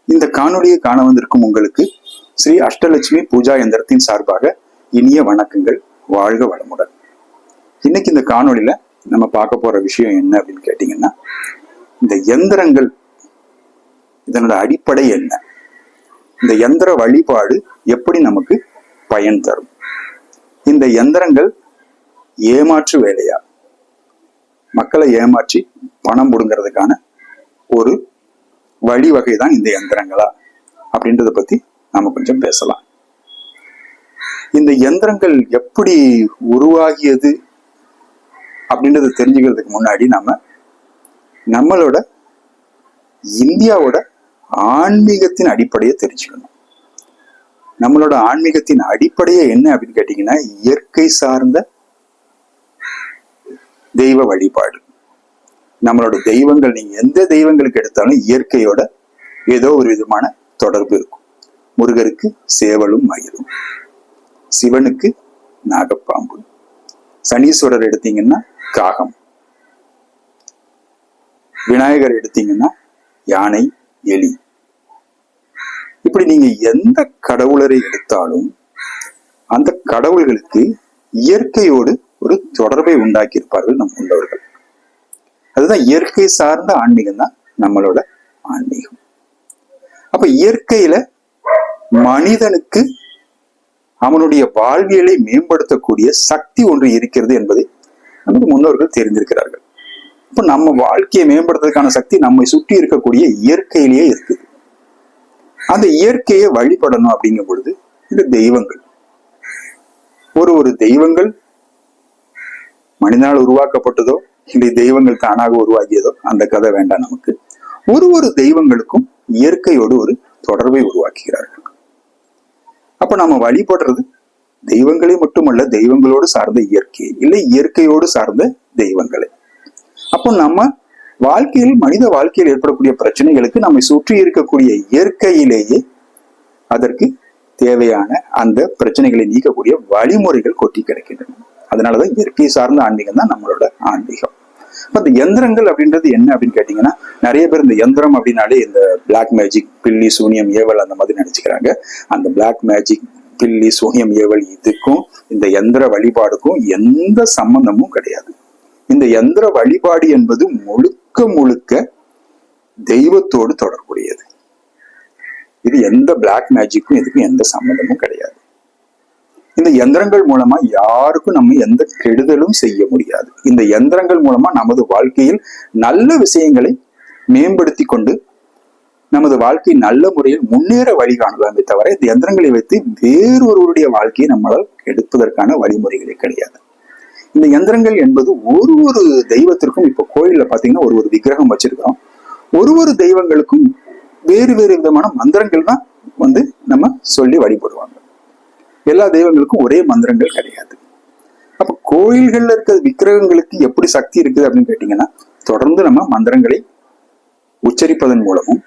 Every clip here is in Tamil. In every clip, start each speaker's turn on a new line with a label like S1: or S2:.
S1: இந்த காணொலியை காண வந்திருக்கும் உங்களுக்கு ஸ்ரீ அஷ்டலட்சுமி பூஜா யந்திரத்தின் சார்பாக இனிய வணக்கங்கள். வாழ்க வளமுடன். இன்னைக்கு இந்த காணொலியில நம்ம பார்க்க போற விஷயம் என்ன அப்படின்னு கேட்டீங்கன்னா, இந்த யந்திரங்கள் இதனோட அடிப்படை என்ன, இந்த யந்திர வழிபாடு எப்படி நமக்கு பயன் தரும், இந்த யந்திரங்கள் ஏமாற்று வேலையா, மக்களை ஏமாற்றி பணம் புடுங்கிறதுக்கான ஒரு வழிவகை தான் இந்த யந்திரங்களா அப்படின்றத பத்தி நாம கொஞ்சம் பேசலாம். இந்த யந்திரங்கள் எப்படி உருவாகியது அப்படின்றத தெரிஞ்சுக்கிறதுக்கு முன்னாடி நம்மளோட இந்தியாவோட ஆன்மீகத்தின் அடிப்படையை தெரிஞ்சுக்கணும். நம்மளோட ஆன்மீகத்தின் அடிப்படையே என்ன அப்படின்னு கேட்டீங்கன்னா, இயற்கை சார்ந்த தெய்வ வழிபாடு. நம்மளோட தெய்வங்கள், நீங்க எந்த தெய்வங்களுக்கு எடுத்தாலும் இயற்கையோட ஏதோ ஒரு விதமான தொடர்பு இருக்கும். முருகருக்கு சேவலும் மயிலும், சிவனுக்கு நாகப்பாம்பு, சனீஸ்வரர் எடுத்தீங்கன்னா காகம், விநாயகர் எடுத்தீங்கன்னா யானை, எலி. இப்படி நீங்க எந்த கடவுளரை எடுத்தாலும் அந்த கடவுள்களுக்கு இயற்கையோடு ஒரு தொடர்பை உண்டாக்கி இருப்பார்கள் நம் முன்னோர்கள். அதுதான் இயற்கை சார்ந்த ஆன்மீகம் தான் நம்மளோட ஆன்மீகம். அப்ப இயற்கையில மனிதனுக்கு அவனுடைய வாழ்வியலை மேம்படுத்தக்கூடிய சக்தி ஒன்று இருக்கிறது என்பதை நமக்கு முன்னோர்கள் தெரிந்திருக்கிறார்கள். இப்ப நம்ம வாழ்க்கையை மேம்படுத்துறதுக்கான சக்தி நம்மை சுற்றி இருக்கக்கூடிய இயற்கையிலேயே இருக்குது. அந்த இயற்கையை வழிபடணும் அப்படிங்கும் பொழுது இந்த தெய்வங்கள், ஒரு தெய்வங்கள் மனிதனால் உருவாக்கப்பட்டதோ இல்லை தெய்வங்கள் தானாக உருவாகியதோ அந்த கதை வேண்டாம் நமக்கு. ஒரு தெய்வங்களுக்கும் இயற்கையோடு ஒரு தொடர்பை உருவாக்குகிறார்கள். அப்ப நம்ம வழிபடுறது தெய்வங்களை மட்டுமல்ல, தெய்வங்களோடு சார்ந்த இயற்கை, இல்லை இயற்கையோடு சார்ந்த தெய்வங்களை. அப்போ நம்ம வாழ்க்கையில், மனித வாழ்க்கையில் ஏற்படக்கூடிய பிரச்சனைகளுக்கு நம்மை சுற்றி இருக்கக்கூடிய இயற்கையிலேயே அதற்கு தேவையான அந்த பிரச்சனைகளை நீக்கக்கூடிய வழிமுறைகள் கொட்டி கிடைக்கின்றன. அதனாலதான் இயற்கை சார்ந்த ஆன்மீகம் தான் நம்மளோட ஆன்மீகம். அந்த யந்திரங்கள் அப்படின்றது என்ன அப்படின்னு கேட்டீங்கன்னா, நிறைய பேர் இந்த யந்திரம் அப்படின்னாலே இந்த பிளாக் மேஜிக், பில்லி, சூனியம், ஏவல் அந்த மாதிரி நினைச்சுக்கிறாங்க. அந்த பிளாக் மேஜிக், பில்லி, சூனியம், ஏவல் இதுக்கும் இந்த யந்திர வழிபாடுக்கும் எந்த சம்பந்தமும் கிடையாது. இந்த யந்திர வழிபாடு என்பது முழுக்க தெய்வத்தோடு தொடர்புடையது. இது எந்த பிளாக் மேஜிக்கும் இதுக்கும் எந்த சம்பந்தமும் கிடையாது. இந்த யந்திரங்கள் மூலமா யாருக்கும் நம்ம எந்த கெடுதலும் செய்ய முடியாது. இந்த யந்திரங்கள் மூலமா நமது வாழ்க்கையில் நல்ல விஷயங்களை மேம்படுத்தி கொண்டு நமது வாழ்க்கை நல்ல முறையில் முன்னேற வழி காணலாமே தவிர இந்த யந்திரங்களை வைத்து வேறொருவருடைய வாழ்க்கையை நம்மளால் எடுப்பதற்கான வழிமுறைகளே கிடையாது. இந்த யந்திரங்கள் என்பது ஒரு தெய்வத்திற்கும், இப்ப கோயில்ல பாத்தீங்கன்னா ஒரு விக்கிரகம் வச்சிருக்கிறோம், ஒரு தெய்வங்களுக்கும் வேறு விதமான மந்திரங்கள் தான் நம்ம சொல்லி வழிபடுவாங்க. எல்லா தெய்வங்களுக்கும் ஒரே மந்திரங்கள் கிடையாது. அப்ப கோயில்கள்ல இருக்கிற விக்கிரகங்களுக்கு எப்படி சக்தி இருக்குது அப்படின்னு கேட்டீங்கன்னா, தொடர்ந்து நம்ம மந்திரங்களை உச்சரிப்பதன் மூலமும்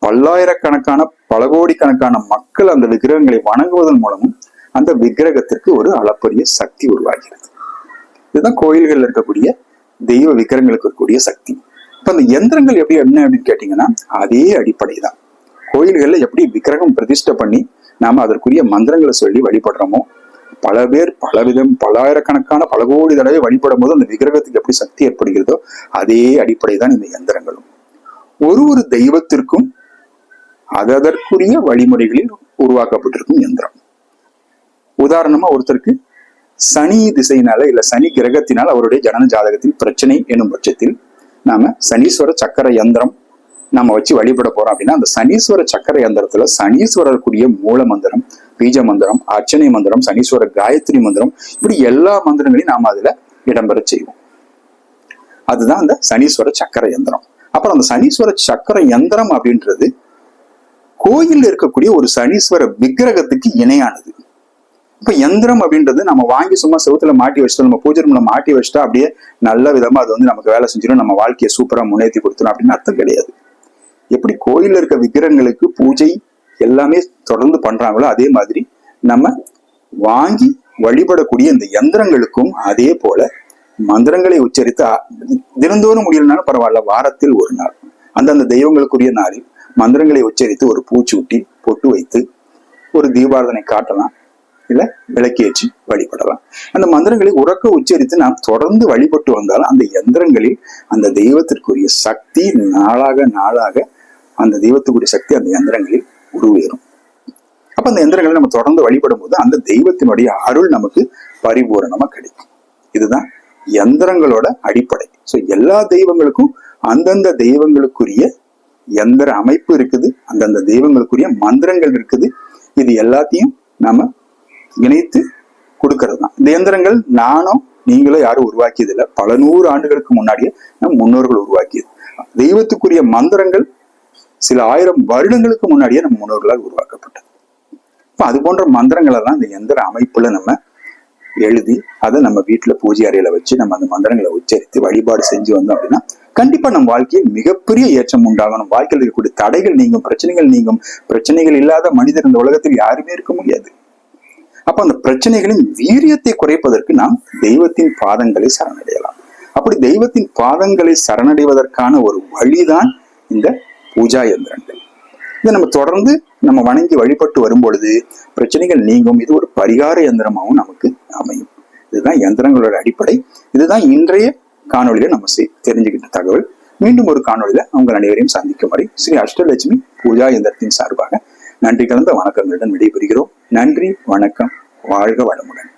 S1: பல்லாயிரக்கணக்கான பல கோடிக்கணக்கான மக்கள் அந்த விக்கிரகங்களை வணங்குவதன் மூலமும் அந்த விக்கிரகத்திற்கு ஒரு அளப்பரிய சக்தி உருவாகிறது. இதுதான் கோயில்கள்ல இருக்கக்கூடிய தெய்வ விக்கிரகங்களுக்கு இருக்கக்கூடிய சக்தி. இப்ப அந்த யந்திரங்கள் எப்படி என்ன அப்படின்னு கேட்டீங்கன்னா, அதே அடிப்படை தான். கோயில்கள்ல எப்படி விக்கிரகம் பிரதிஷ்டை பண்ணி நாம அதற்குரிய மந்திரங்களை சொல்லி வழிபடுறோமோ, பல பேர் பலாயிரக்கணக்கான பல கோடி தடவை வழிபடும் போது அந்த விக்கிரகத்துக்கு எப்படி சக்தி ஏற்படுகிறதோ அதே அடிப்படை தான் இந்த யந்திரங்களும். ஒரு தெய்வத்திற்கும் அதற்குரிய வழிமுறைகளில் உருவாக்கப்பட்டிருக்கும் யந்திரம். உதாரணமா, ஒருத்தருக்கு சனி திசையினால இல்ல சனி கிரகத்தினால் அவருடைய ஜனன ஜாதகத்தில் பிரச்சனை எனும் பட்சத்தில் நாம சனீஸ்வர சக்கர யந்திரம் நம்ம வச்சு வழிபட போறோம் அப்படின்னா, அந்த சனீஸ்வர சக்கர யந்திரத்துல சனீஸ்வரருக்குரிய மூல மந்திரம், பீஜ மந்திரம், அர்ச்சனை மந்திரம், சனீஸ்வர காயத்ரி மந்திரம், இப்படி எல்லா மந்திரங்களையும் நாம அதுல இடம்பெற செய்வோம். அதுதான் அந்த சனீஸ்வர சக்கர யந்திரம். அப்புறம் அந்த சனீஸ்வர சக்கர யந்திரம் அப்படின்றது கோயில்ல இருக்கக்கூடிய ஒரு சனீஸ்வர விக்கிரகத்துக்கு இணையானது. இப்ப யந்திரம் அப்படின்றது நம்ம வாங்கி சும்மா செவுத்துல மாட்டி வச்சுட்டோம், நம்ம பூஜை ரூம்ல மாட்டி வச்சுட்டா அப்படியே நல்ல விதமா அது நமக்கு வேலை செஞ்சிடும், நம்ம வாழ்க்கையை சூப்பரா முன்னேற்றி கொடுத்துரும் அப்படின்னு அர்த்தம் கிடையாது. எப்படி கோயில்ல இருக்க விக்கிரகங்களுக்கு பூஜை எல்லாமே தொடர்ந்து பண்றாங்களோ அதே மாதிரி நம்ம வாங்கி வழிபடக்கூடிய இந்த யந்திரங்களுக்கும் அதே போல மந்திரங்களை உச்சரித்து தினந்தோறும் முடியலனாலும் பரவாயில்ல, வாரத்தில் ஒரு நாள் அந்தந்த தெய்வங்களுக்குரிய நாளில் மந்திரங்களை உச்சரித்து ஒரு பூச்சூட்டி பொட்டு வைத்து ஒரு தீபாராதனை காட்டலாம், இல்ல விளக்கேற்றி வழிபடலாம். அந்த மந்திரங்களை உறக்க உச்சரித்து நாம் தொடர்ந்து வழிபட்டு வந்தாலும் அந்த யந்திரங்களில் அந்த தெய்வத்திற்குரிய சக்தி நாளாக நாளாக அந்த தெய்வத்துக்குரிய சக்தி அந்த யந்திரங்களில் உருவேறும். அப்ப அந்த யந்திரங்களை நம்ம தொடர்ந்து வழிபடும் போது அந்த தெய்வத்தினுடைய அருள் நமக்கு பரிபூரணமா கிடைக்கும். இதுதான் யந்திரங்களோட அடிப்படை. சோ எல்லா தெய்வங்களுக்கும் அந்தந்த தெய்வங்களுக்குரிய யந்திர அமைப்பு இருக்குது, அந்தந்த தெய்வங்களுக்குரிய மந்திரங்கள் இருக்குது. இது எல்லாத்தையும் நாம இணைத்து கொடுக்கறது தான். இந்த யந்திரங்கள் நானும் நீங்களும் யாரும் உருவாக்கியது இல்லை, பல 100 ஆண்டுகளுக்கு முன்னாடியே நம் முன்னோர்கள் உருவாக்கியது. தெய்வத்துக்குரிய மந்திரங்கள் சில 1000 வருடங்களுக்கு முன்னாடியே நம்ம முன்னோர்களால் உருவாக்கப்பட்டது. இப்ப அது போன்ற மந்திரங்கள் எல்லாம் இந்த யந்திர அமைப்புல நம்ம எழுதி அதை நம்ம வீட்டுல பூஜை அறையில வச்சு நம்ம அந்த மந்திரங்களை உச்சரித்து வழிபாடு செஞ்சு வந்தோம் அப்படின்னா கண்டிப்பா நம்ம வாழ்க்கையில் மிகப்பெரிய ஏற்றம் உண்டாகணும். வாழ்க்கையில் இருக்கக்கூடிய தடைகள் நீங்கும், பிரச்சனைகள் நீங்கும். பிரச்சனைகள் இல்லாத மனிதர் இந்த உலகத்தில் யாருமே இருக்க முடியாது. அப்ப அந்த பிரச்சனைகளின் வீரியத்தை குறைப்பதற்கு நாம் தெய்வத்தின் பாதங்களை சரணடையலாம். அப்படி தெய்வத்தின் பாதங்களை சரணடைவதற்கான ஒரு வழிதான் இந்த பூஜா யந்திரங்கள். இதை நம்ம தொடர்ந்து நம்ம வணங்கி வழிபட்டு வரும் பொழுது பிரச்சனைகள் நீங்கும். இது ஒரு பரிகார யந்திரமாகவும் நமக்கு அமையும். இதுதான் யந்திரங்களோட அடிப்படை. இதுதான் இன்றைய காணொலியில நம்ம தெரிஞ்சுக்கிட்ட தகவல். மீண்டும் ஒரு காணொலியில உங்கள் அனைவரையும் சந்திக்கும் வரை ஸ்ரீ அஷ்டலட்சுமி பூஜா யந்திரத்தின் சார்பாக நன்றி கலந்த வணக்கங்களுடன் விடைபெறுகிறோம். நன்றி, வணக்கம், வாழ்க வளமுடன்.